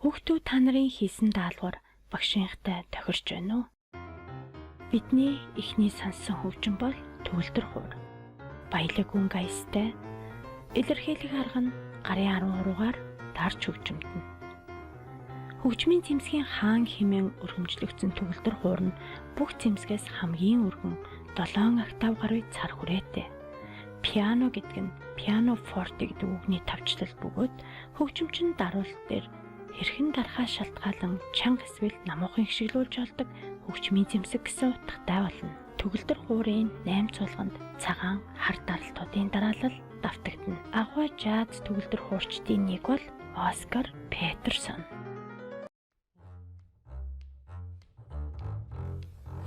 Хүүхдүүд та нарын хийсэн даалгавар багшийнхтай тохирч байна уу? Бидний эхний сонссон хөгжим бол Төгөлдөр хуур. Баялаг өнгө аястай илэрхийлэх арга нь гарын 13-гаар дарж хөгжимдөн. Хөгжмийн цэмсгийн хаан хэмээн өргөмжлөгдсөн Төгөлдөр хуур нь бүх цэмсгээс хамгийн өргөн 7 октав гаруй цар хүрээтэй. Пиано гэдэг нь пиано форте гэдэг үгний тавчлал бөгөөд хөгжимчин даруулт дээр хэрхэн дарахаа шалтгаалan чанга эсвэл намуухан хшиглүүлж болдог хөгжмийн цэмсэг гэсэн утгатай болно. Төгөлдөр хуурын 8 цулганд цагаан хар даралтуудын дараалал давтагдана. Агуу жаз төгөлдөр хуурчдын нэг бол Оскар Петерсон.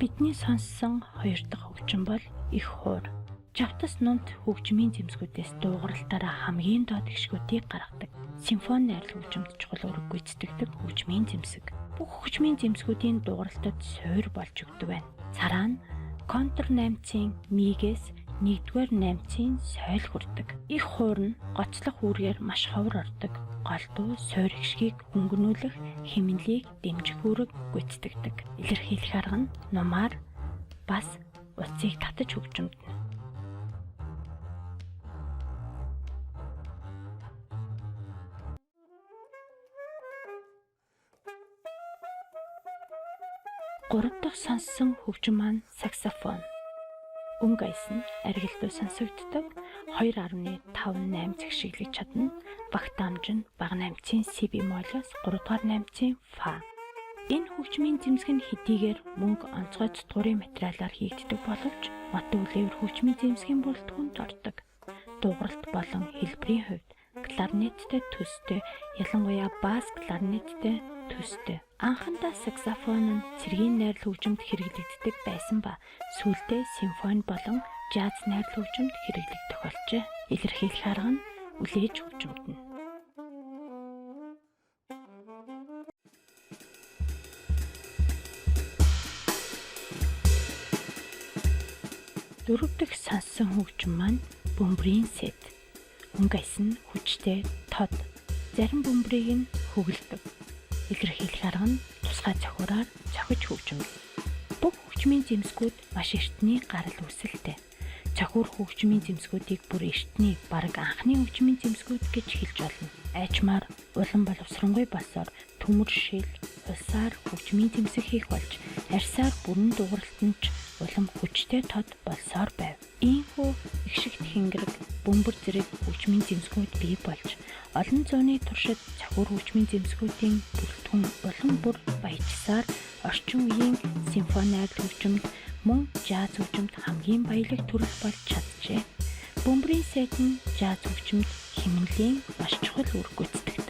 Бидний сонссон 2 дахь хөгжим бол Их хуур. Жавтас нунт хөгжмийн цэмсгүүдээс дуугаралтаараа хамгийн доод гишгүүдийг гаргадаг. Симфони найрал хөгжимд чухал үүрэг гүйцэтгэдэг хөгжмийн цэмсэг. Бүх хөгжмийн цэмсгүүдийн дуугаралтад суур болж өгдөг байна. Цараа нь контр 8-ийн мигээс 1-р 8-ийн сойл хүрдэг. Их хуур нь гоцлох үүргээр маш ховор ордог. Голдуу суур гიშгийг хөнгөнүүлэх хэмнэлийг дэмжих үүрэг гүйцэтгэдэг. Илэрхийлэх арга нь нумаар бас утсыг татаж хөгжимдөнө. Гурав дахь сонссон хөгжим маань саксофон. Өнгө аяс нь аргилдуу сонсогддог 2.58 зэгшиглэж чадна. Багт дамж нь бага 8-ийн си бемолоос 3-р 8-ийн фа. Энэ хөгжмийн цэмсэг нь хэдийгээр мөнгө онцгой цутгуурын материалаар хийгддэг боловч матур левер хөгжмийн цэмсгийн бүрэлдэхүүнд ордог. Дууралт болон хэлбэрийн хувьд кларнеттэй төстэй, ялангуяа бас кларнеттэй төстэй. Анхандаа саксофон нь цэргийн найрал хөгжимд хэрэглэгддэг байсан ба сүүлдээ симфони болон жаз найрал хөгжимд хэрэглэгдэх болжээ. Илэрхийлэх арга нь үлээж хөгжимдөнө. Дөрөв дэх сонссон хөгжим маань бөмбөрийн сет. Өнгө аяс нь хүчтэй, тод. Зарим бөмбөрийг нь хөглөдөг. Илэрхийлэх арга нь тусгай цохиураар цохиж хөгжимдөнө. Бүх хөгжмийн цэмсгүүд маш эртний гарал үүсэлтэй. Цохиур хөгжмийн цэмсгүүдийг бүр эртний бараг анхны хөгжмийн цэмсгүүд гэж хэлж болно. Айчмаар улам боловсронгуй болсоор төмөр шил, улсаар хөгжмийн цэмсэг хийх болж, арьсаар бүрэн дууралтанд ч улам хүчтэй тод болсоор байв. Ийхүү их шиг тэнгэрэг, бөмбөр зэрэг хөгжмийн цэмсгүүд бий болж, олон зууны туршид цохиур хөгжмийн цэмсгүүдийн бүрэлдэхүүн улам бүр баяжсаар орчин үеийн симфони найрал хөгжимд мөн жаз хөгжимд хамгийн баялаг төрөл болж чаджээ. Бөмбөрийн сет нь жаз хөгжимд хэмнэлийн маш чухал үүрэг гүйцэтгэдэг.